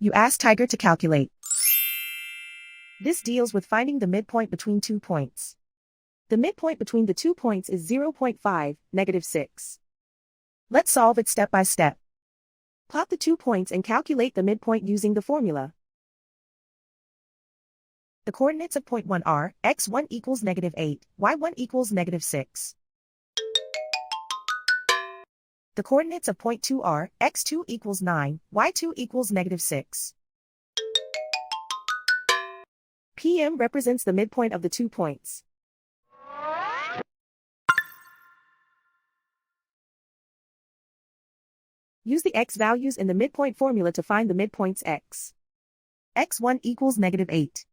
You ask Tiger to calculate. This deals with finding the midpoint between 2 points. The midpoint between the 2 points is 0.5, -6. Let's solve it step by step. Plot the 2 points and calculate the midpoint using the formula. The coordinates of point 1 are x1 equals -8, y1 equals -6. The coordinates of point 2 are x2 equals 9, y2 equals -6. PM represents the midpoint of the 2 points. Use the x values in the midpoint formula to find the midpoints x. x1 equals -8.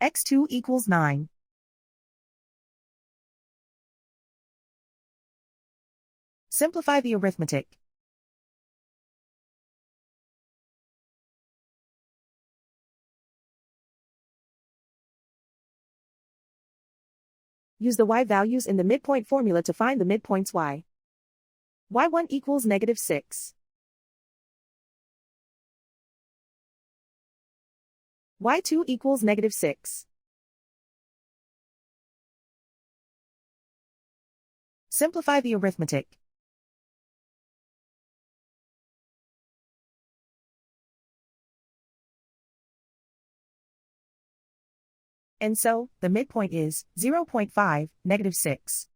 x2 equals 9. Simplify the arithmetic. Use the y values in the midpoint formula to find the midpoints y. y1 equals -6. y2 equals -6. Simplify the arithmetic. And so, the midpoint is 0.5, -6.